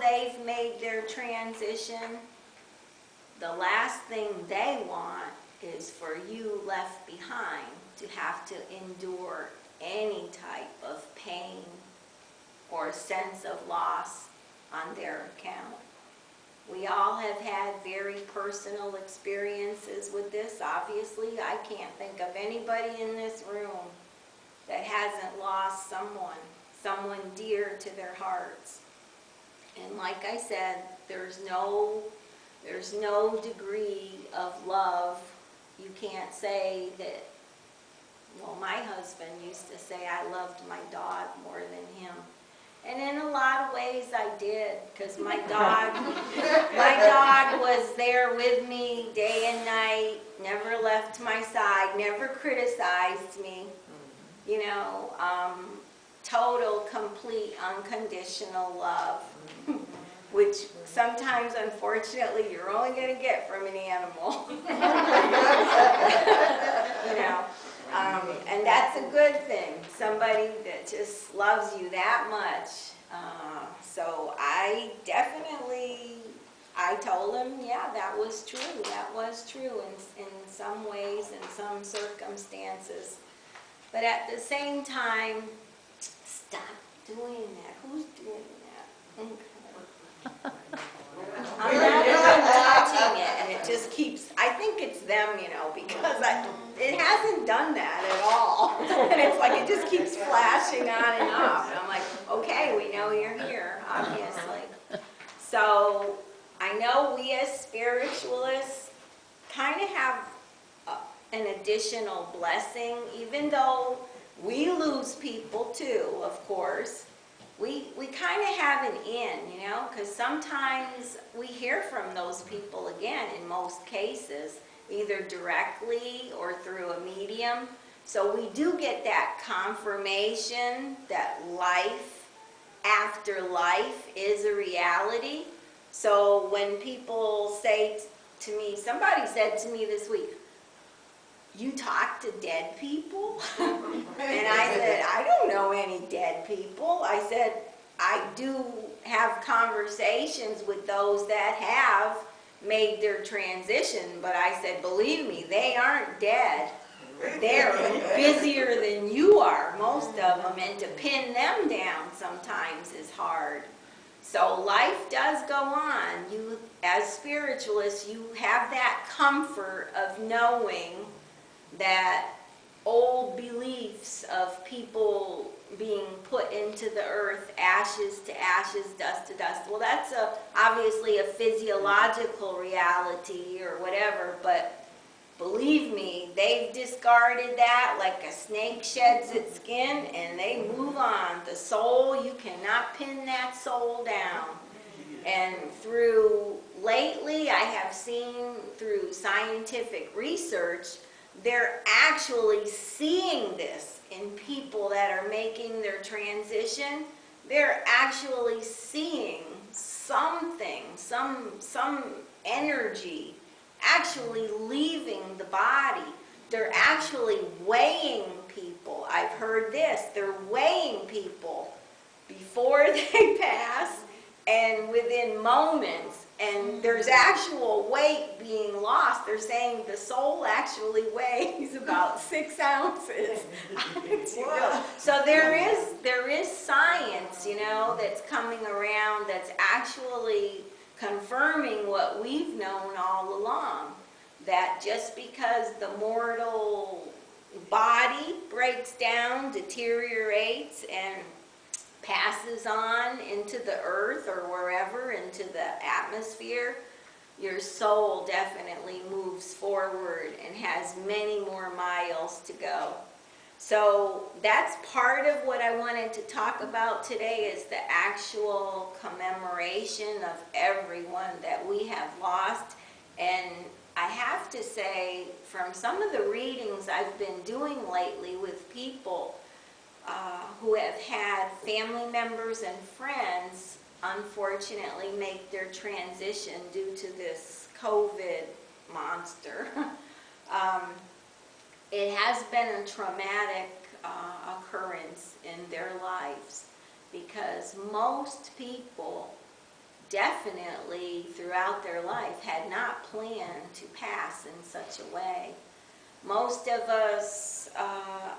they've made their transition, the last thing they want is for you left behind to have to endure any type of pain or sense of loss on their account. We all have had very personal experiences with this. Obviously, I can't think of anybody in this room that hasn't lost someone dear to their hearts. And like I said, there's no degree of love. You can't say that, well, my husband used to say I loved my dog more than him. And in a lot of ways I did, because my dog was there with me day and night, never left my side, never criticized me, you know, total, complete, unconditional love, which sometimes, unfortunately, you're only going to get from an animal. You know. And that's a good thing, somebody that just loves you that much. So I told him, yeah, that was true in some ways, in some circumstances. But at the same time, stop doing that. Who's doing that? Okay. I'm not even watching it, and it just keeps, I think it's them, you know, because it hasn't done that at all. And it's like it just keeps flashing on and off. And I'm like, okay, we know you're here, obviously. So I know we as spiritualists kind of have an additional blessing, even though we lose people too, of course. We kind of have an in, you know, because sometimes we hear from those people again in most cases, either directly or through a medium. So we do get that confirmation that life after life is a reality. So when people say to me, somebody said to me this week, "You talk to dead people?" And I said, "I don't know any dead people." I said, "I do have conversations with those that have made their transition," but I said, "Believe me, they aren't dead. They're busier than you are, most of them, and to pin them down sometimes is hard." So life does go on. You, as spiritualists, you have that comfort of knowing that old beliefs of people being put into the earth, ashes to ashes, dust to dust. Well, that's obviously a physiological reality or whatever, but believe me, they've discarded that like a snake sheds its skin, and they move on. The soul, you cannot pin that soul down. And lately, I have seen through scientific research, they're actually seeing this in people that are making their transition. They're actually seeing something, some energy actually leaving the body. They're actually weighing people. I've heard this. They're weighing people before they pass and within moments. And there's actual weight being lost. They're saying the soul actually weighs about 6 ounces. So there is science, you know, that's coming around that's actually confirming what we've known all along, that just because the mortal body breaks down, deteriorates, and passes on into the earth or wherever, into the atmosphere, your soul definitely moves forward and has many more miles to go. So that's part of what I wanted to talk about today, is the actual commemoration of everyone that we have lost. And I have to say, from some of the readings I've been doing lately with people who have had family members and friends unfortunately make their transition due to this COVID monster, it has been a traumatic occurrence in their lives, because most people definitely throughout their life had not planned to pass in such a way. Most of us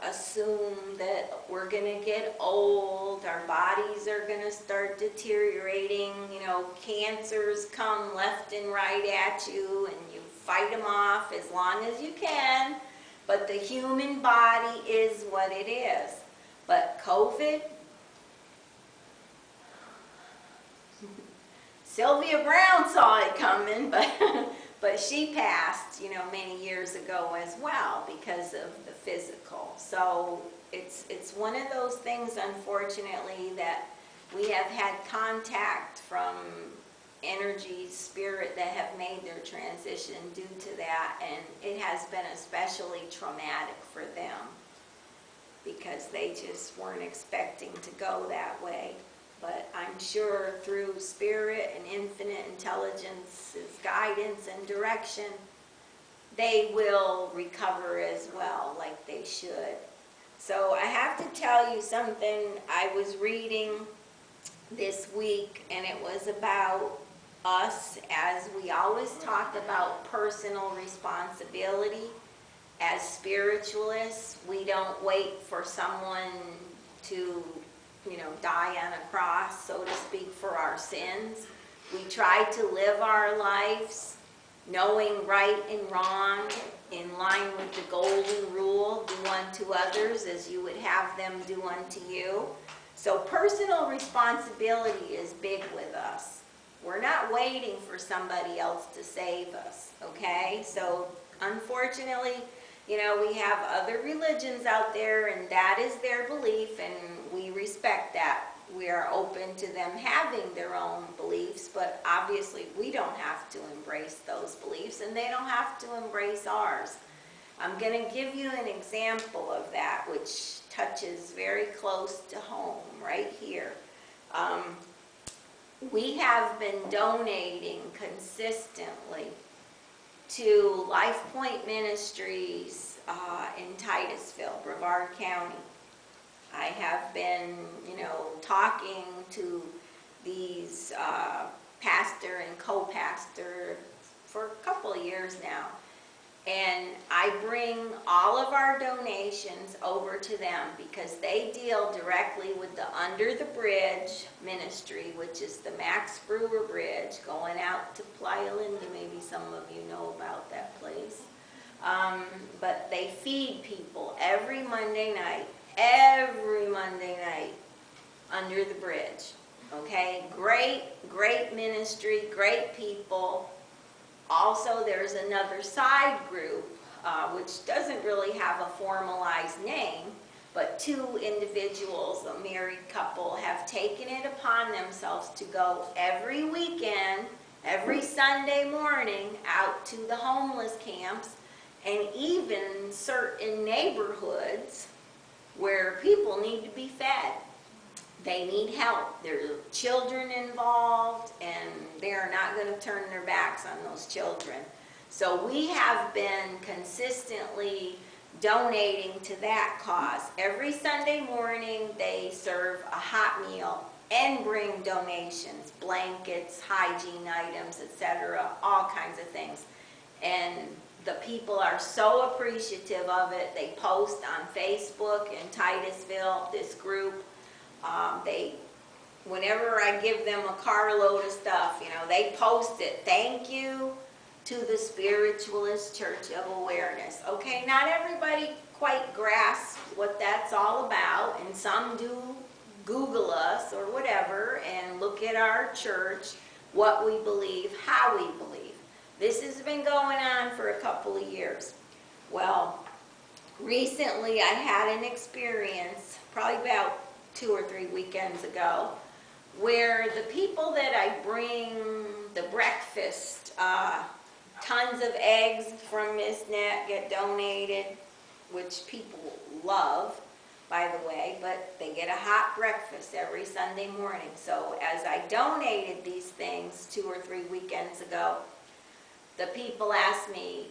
assume that we're going to get old, our bodies are going to start deteriorating, you know, cancers come left and right at you, and you fight them off as long as you can, but the human body is what it is. But COVID, Sylvia Brown saw it coming, but she passed, you know, many years ago as well because of the physical. So it's one of those things, unfortunately, that we have had contact from energies, spirit, that have made their transition due to that, and it has been especially traumatic for them because they just weren't expecting to go that way. But I'm sure through spirit and infinite intelligence's guidance and direction, they will recover as well, like they should. So I have to tell you something I was reading this week, and it was about us, as we always talk about personal responsibility. As spiritualists, we don't wait for someone to, you know, die on a cross, so to speak, for our sins. We try to live our lives knowing right and wrong, in line with the golden rule, do unto others as you would have them do unto you. So personal responsibility is big with us. We're not waiting for somebody else to save us, okay? So unfortunately, you know, we have other religions out there, and that is their belief, and we respect that. We are open to them having their own beliefs, but obviously we don't have to embrace those beliefs, and they don't have to embrace ours. I'm going to give you an example of that, which touches very close to home, right here. We have been donating consistently to Life Point Ministries in Titusville, Brevard County. I have been, you know, talking to these pastor and co-pastor for a couple of years now. And I bring all of our donations over to them because they deal directly with the Under the Bridge ministry, which is the Max Brewer Bridge going out to Playa Linda. Maybe some of you know about that place. But they feed people every Monday night under the bridge. Okay, great ministry, great people. Also, there's another side group, which doesn't really have a formalized name, but two individuals, a married couple, have taken it upon themselves to go every weekend, every Sunday morning, out to the homeless camps, and even certain neighborhoods where people need to be fed. They need help. There are children involved, and they're not going to turn their backs on those children. So we have been consistently donating to that cause. Every Sunday morning, they serve a hot meal and bring donations, blankets, hygiene items, etc., all kinds of things. And the people are so appreciative of it. They post on Facebook in Titusville, this group. Whenever I give them a carload of stuff, you know, they post it. Thank you to the Spiritualist Church of Awareness. Okay, not everybody quite grasps what that's all about, and some do Google us or whatever and look at our church, what we believe, how we believe. This has been going on for a couple of years. Well, recently I had an experience, probably about 2 or 3 weekends ago, where the people that I bring the breakfast, tons of eggs from Miss Annette get donated, which people love, by the way, but they get a hot breakfast every Sunday morning. So as I donated these things 2 or 3 weekends ago, the people asked me,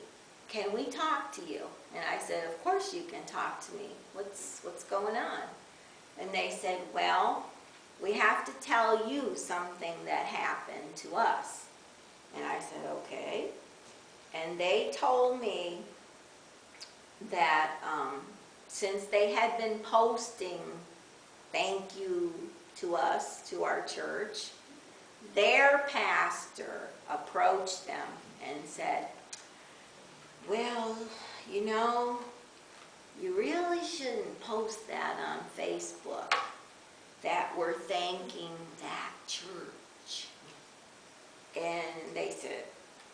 "Can we talk to you?" And I said, "Of course you can talk to me. What's going on?" And they said, "Well, we have to tell you something that happened to us. And I said, okay. And they told me that since they had been posting thank you to us, to our church, their pastor approached them and said, well, you know, you really shouldn't post that on Facebook, that we're thanking that church. And they said,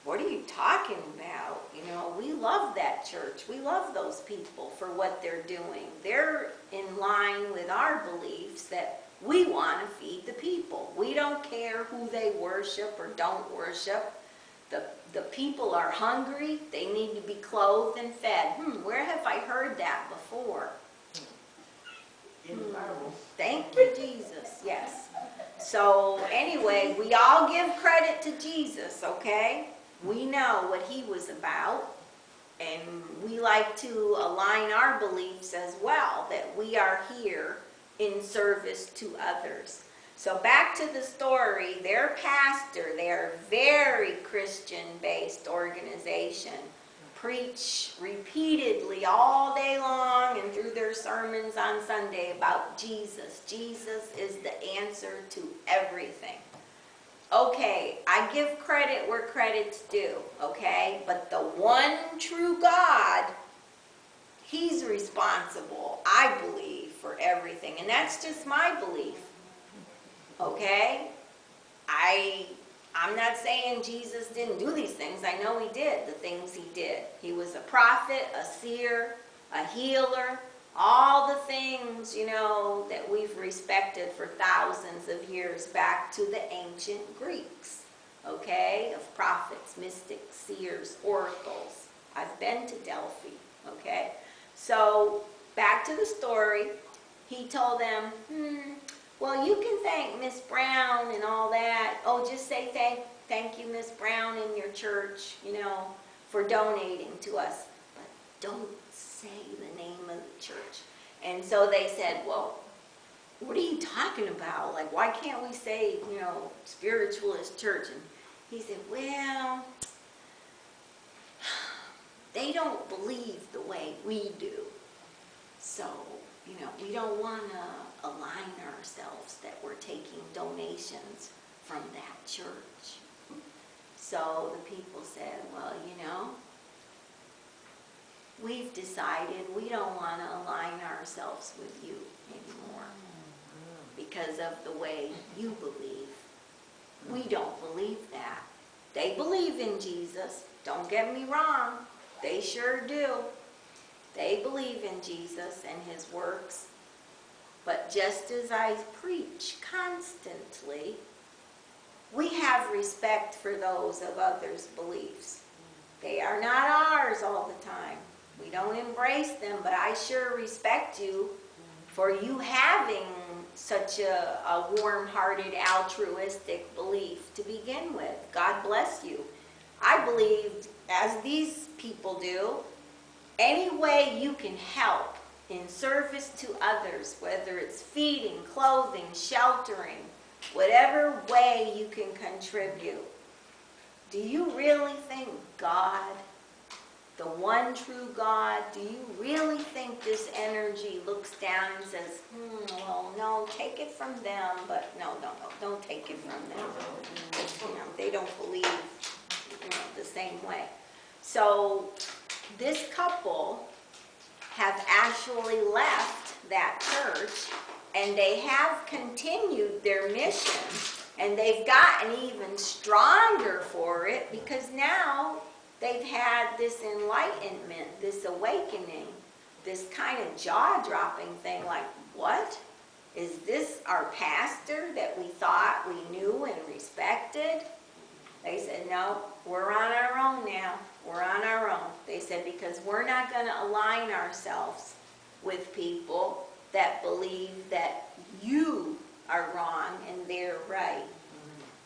what are you talking about? You know, we love that church. We love those people for what they're doing. They're in line with our beliefs that we want to feed the people. We don't care who they worship or don't worship. The people are hungry. They need to be clothed and fed. Where have I heard that before? In the Bible. Thank you, Jesus. Yes. So anyway, we all give credit to Jesus, okay? We know what he was about, and we like to align our beliefs as well, that we are here in service to others. So back to the story, their pastor, their very Christian-based organization, preach repeatedly all day long and through their sermons on Sunday about Jesus. Jesus is the answer to everything. Okay, I give credit where credit's due, okay? But the one true God, he's responsible, I believe, for everything. And that's just my belief, okay? I'm not saying Jesus didn't do these things. I know he did the things he did. He was a prophet, a seer, a healer, all the things, you know, that we've respected for thousands of years back to the ancient Greeks, okay, of prophets, mystics, seers, oracles. I've been to Delphi, okay? So back to the story. He told them, well, you can thank Miss Brown and all that. Oh, just say thank you, Miss Brown, in your church, you know, for donating to us. But don't say the name of the church. And so they said, well, what are you talking about? Like, why can't we say, you know, Spiritualist church? And he said, well, they don't believe the way we do. So, you know, we don't want to align ourselves that we're taking donations from that church. So the people said, well, you know, we've decided we don't want to align ourselves with you anymore because of the way you believe. We don't believe that. They believe in Jesus. Don't get me wrong. They sure do. They believe in Jesus and his works. But just as I preach constantly, we have respect for those of others' beliefs. They are not ours all the time. We don't embrace them, but I sure respect you for you having such a warm-hearted, altruistic belief to begin with. God bless you. I believe, as these people do, any way you can help in service to others, whether it's feeding, clothing, sheltering, whatever way you can contribute. Do you really think God, the one true God, do you really think this energy looks down and says, well, no, take it from them, but no, don't take it from them. You know, they don't believe, you know, the same way. So this couple have actually left that church, and they have continued their mission, and they've gotten even stronger for it because now they've had this enlightenment, this awakening, this kind of jaw-dropping thing like, what? Is this our pastor that we thought we knew and respected? They said, no, we're on our own now. We're on our own. They said, because we're not going to align ourselves with people that believe that you are wrong and they're right.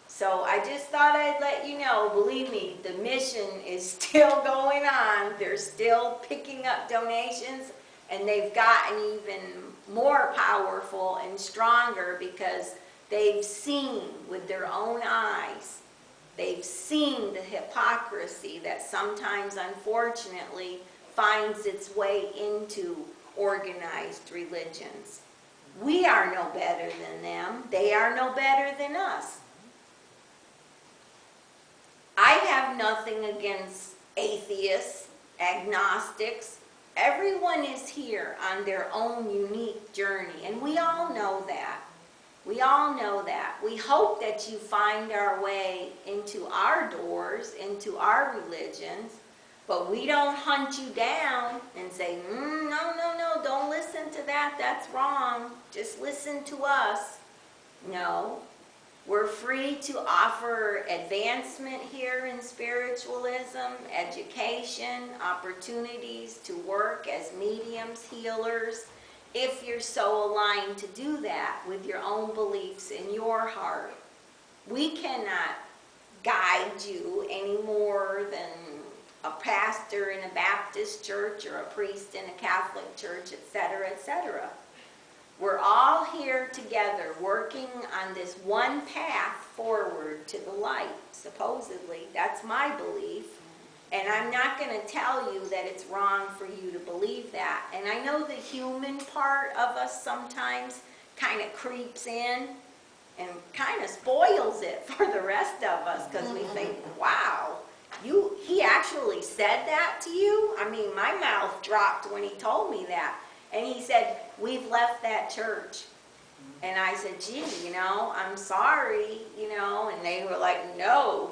So I just thought I'd let you know, believe me, the mission is still going on. They're still picking up donations, and they've gotten even more powerful and stronger because They've seen with their own eyes. They've seen the hypocrisy that sometimes, unfortunately, finds its way into organized religions. We are no better than them. They are no better than us. I have nothing against atheists, agnostics. Everyone is here on their own unique journey, and we all know that. We all know that. We hope that you find our way into our doors, into our religions, but we don't hunt you down and say, no, don't listen to that, that's wrong. Just listen to us. No. We're free to offer advancement here in spiritualism, education, opportunities to work as mediums, healers, if you're so aligned to do that with your own beliefs in your heart. We cannot guide you any more than a pastor in a Baptist church or a priest in a Catholic church, etc., etc. We're all here together working on this one path forward to the light, supposedly. That's my belief. And I'm not going to tell you that it's wrong for you to believe that. And I know the human part of us sometimes kind of creeps in and kind of spoils it for the rest of us, because we think, wow, he actually said that to you? I mean, my mouth dropped when he told me that. And he said, we've left that church. And I said, gee, I'm sorry, and they were like, no,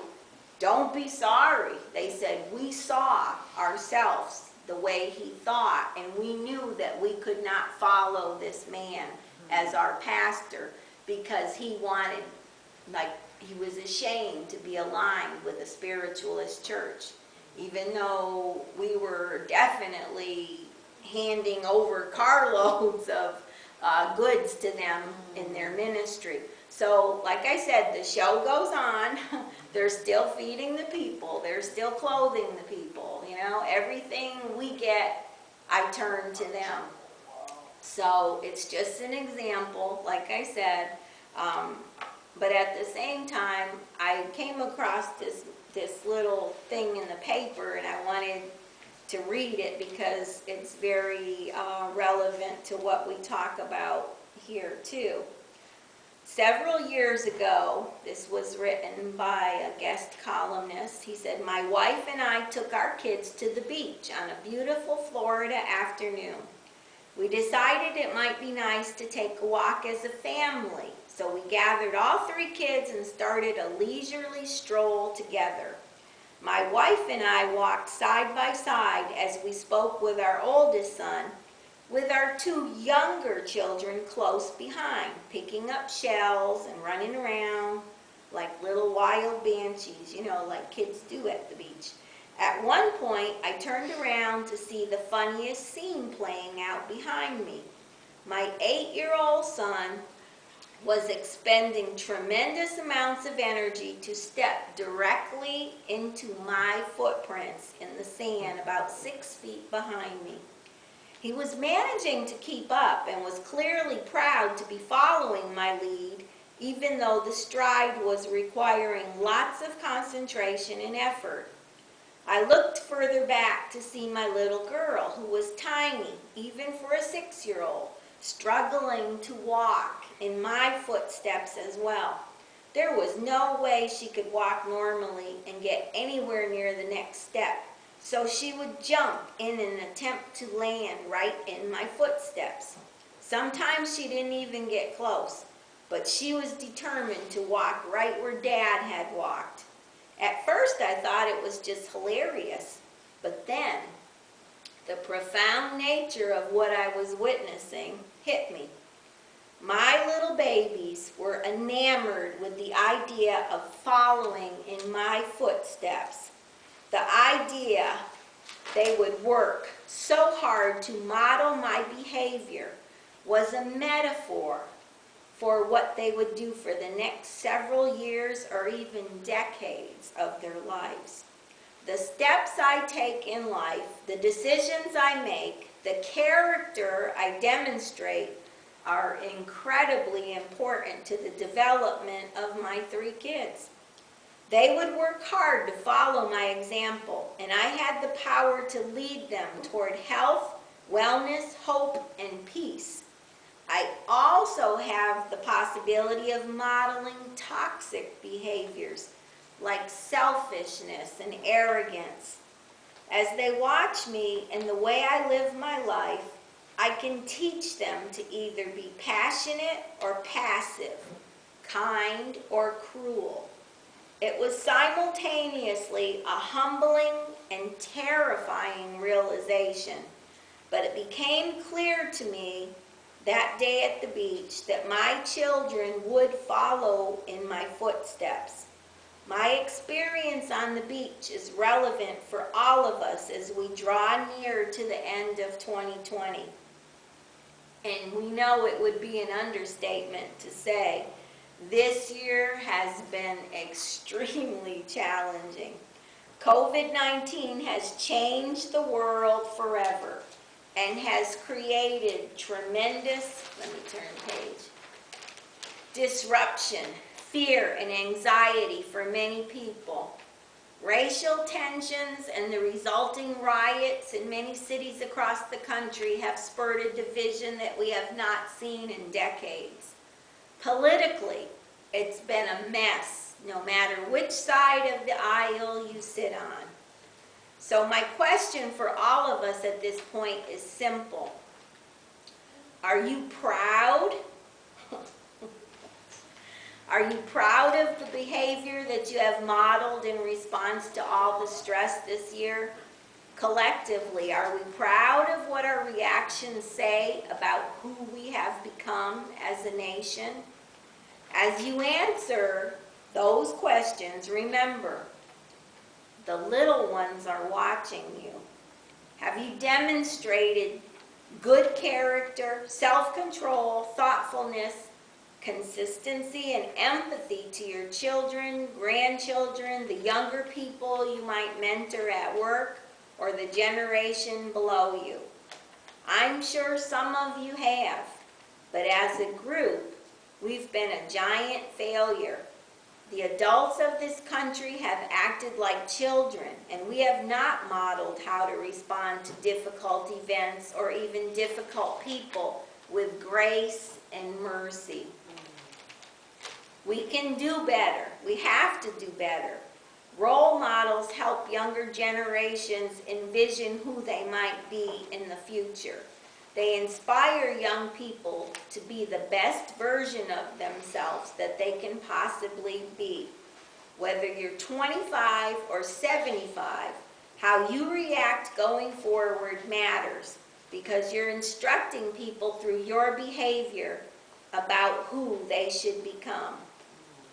don't be sorry. They said, we saw ourselves the way he thought, and we knew that we could not follow this man as our pastor because he wanted, he was ashamed to be aligned with a spiritualist church, even though we were definitely handing over carloads of goods to them in their ministry. So, like I said, the show goes on. They're still feeding the people. They're still clothing the people. Everything we get, I turn to them. So, it's just an example, like I said. But at the same time, I came across this little thing in the paper, and I wanted to read it because it's very relevant to what we talk about here too. Several years ago, this was written by a guest columnist. He said, my wife and I took our kids to the beach on a beautiful Florida afternoon. We decided it might be nice to take a walk as a family, so we gathered all 3 kids and started a leisurely stroll together. My wife and I walked side by side as we spoke with our oldest son, with our 2 younger children close behind, picking up shells and running around like little wild banshees, like kids do at the beach. At one point, I turned around to see the funniest scene playing out behind me. My 8-year-old son was expending tremendous amounts of energy to step directly into my footprints in the sand about 6 feet behind me. He was managing to keep up and was clearly proud to be following my lead, even though the stride was requiring lots of concentration and effort. I looked further back to see my little girl, who was tiny, even for a 6-year-old, struggling to walk in my footsteps as well. There was no way she could walk normally and get anywhere near the next step, so she would jump in an attempt to land right in my footsteps. Sometimes she didn't even get close, but she was determined to walk right where Dad had walked. At first I thought it was just hilarious, but then the profound nature of what I was witnessing hit me. My little babies were enamored with the idea of following in my footsteps. The idea they would work so hard to model my behavior was a metaphor for what they would do for the next several years or even decades of their lives. The steps I take in life, the decisions I make, the character I demonstrate are incredibly important to the development of my 3 kids. They would work hard to follow my example, and I had the power to lead them toward health, wellness, hope, and peace. I also have the possibility of modeling toxic behaviors like selfishness and arrogance. As they watch me and the way I live my life, I can teach them to either be passionate or passive, kind or cruel. It was simultaneously a humbling and terrifying realization, but it became clear to me that day at the beach that my children would follow in my footsteps. My experience on the beach is relevant for all of us as we draw near to the end of 2020. And we know it would be an understatement to say this year has been extremely challenging. COVID-19 has changed the world forever and has created tremendous, let me turn page, disruption, fear, and anxiety for many people. Racial tensions and the resulting riots in many cities across the country have spurred a division that we have not seen in decades. Politically, it's been a mess, no matter which side of the aisle you sit on. So my question for all of us at this point is simple. Are you proud? Are you proud of the behavior that you have modeled in response to all the stress this year? Collectively, are we proud of what our reactions say about who we have become as a nation? As you answer those questions, remember, the little ones are watching you. Have you demonstrated good character, self-control, thoughtfulness, consistency, and empathy to your children, grandchildren, the younger people you might mentor at work, or the generation below you? I'm sure some of you have, but as a group, we've been a giant failure. The adults of this country have acted like children, and we have not modeled how to respond to difficult events or even difficult people with grace and mercy. We can do better. We have to do better. Role models help younger generations envision who they might be in the future. They inspire young people to be the best version of themselves that they can possibly be. Whether you're 25 or 75, how you react going forward matters, because you're instructing people through your behavior about who they should become.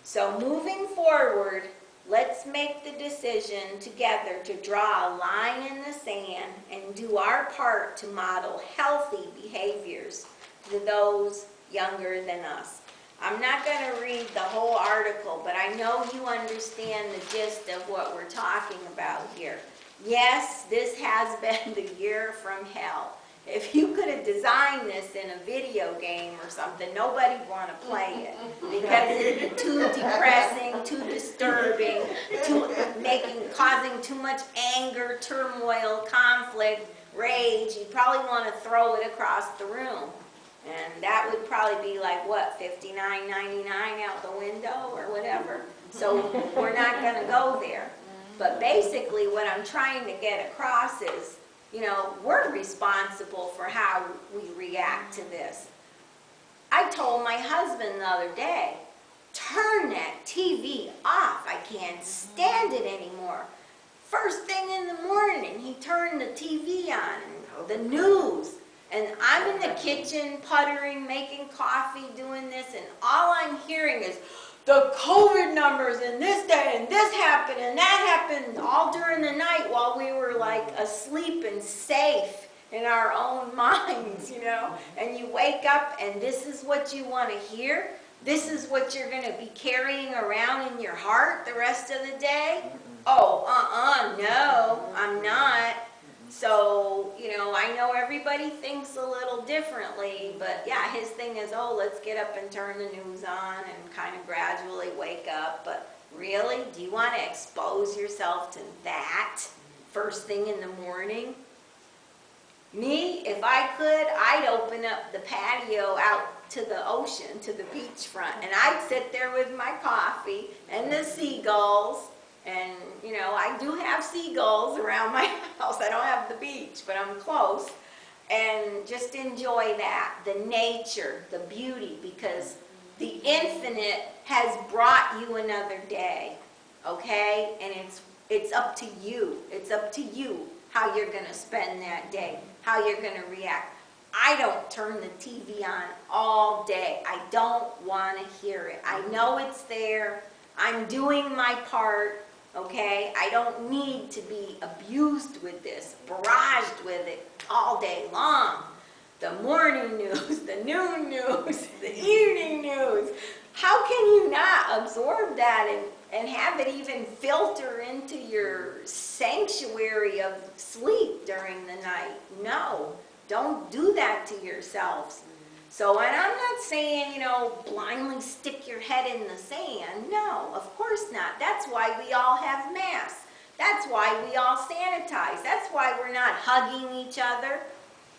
So moving forward, let's make the decision together to draw a line in the sand and do our part to model healthy behaviors to those younger than us. I'm not going to read the whole article, but I know you understand the gist of what we're talking about here. Yes, this has been the year from hell. If you could have designed this in a video game or something, nobody would want to play it, because it'd be too depressing, too disturbing, causing too much anger, turmoil, conflict, rage. You'd probably want to throw it across the room. And that would probably be like, what, $59.99 out the window or whatever? So we're not going to go there. But basically what I'm trying to get across is, you know, we're responsible for how we react to this. I told my husband the other day, turn that TV off. I can't stand it anymore. First thing in the morning, he turned the TV on, and the news. And I'm in the kitchen, puttering, making coffee, doing this, and all I'm hearing is the COVID numbers, and this day, and this happened, and that happened, all during the night while we were like asleep and safe in our own minds, you know. And you wake up, and this is what you want to hear. This is what you're going to be carrying around in your heart the rest of the day. Oh, no, I'm not. So, I know everybody thinks a little differently, but yeah, his thing is, oh, let's get up and turn the news on and kind of gradually wake up. But really, do you want to expose yourself to that first thing in the morning? Me, if I could, I'd open up the patio out to the ocean, to the beachfront, and I'd sit there with my coffee and the seagulls. And, I do have seagulls around my house. I don't have the beach, but I'm close. And just enjoy that, the nature, the beauty, because the infinite has brought you another day, okay? And it's up to you. It's up to you how you're going to spend that day, how you're going to react. I don't turn the TV on all day. I don't want to hear it. I know it's there. I'm doing my part. Okay, I don't need to be abused with this, barraged with it all day long. The morning news, the noon news, the evening news. How can you not absorb that and have it even filter into your sanctuary of sleep during the night? No, don't do that to yourselves. So, and I'm not saying, blindly stick your head in the sand. No, of course not. That's why we all have masks. That's why we all sanitize. That's why we're not hugging each other.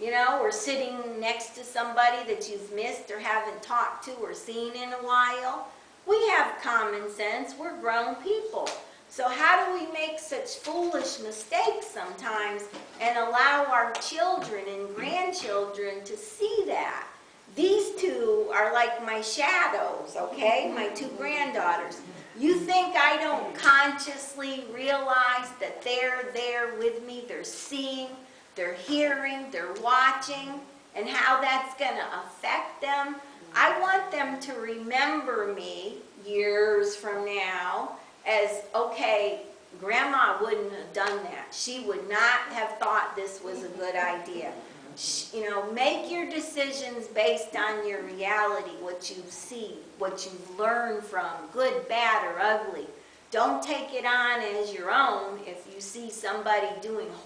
We're sitting next to somebody that you've missed or haven't talked to or seen in a while. We have common sense. We're grown people. So how do we make such foolish mistakes sometimes and allow our children and grandchildren to see that? These two are like my shadows, okay? My two granddaughters. You think I don't consciously realize that they're there with me? They're seeing, they're hearing, they're watching, and how that's going to affect them. I want them to remember me years from now as, okay, Grandma wouldn't have done that. She would not have thought this was a good idea. Make your decisions based on your reality, what you see, what you've learned from, good, bad, or ugly. Don't take it on as your own if you see somebody doing horrible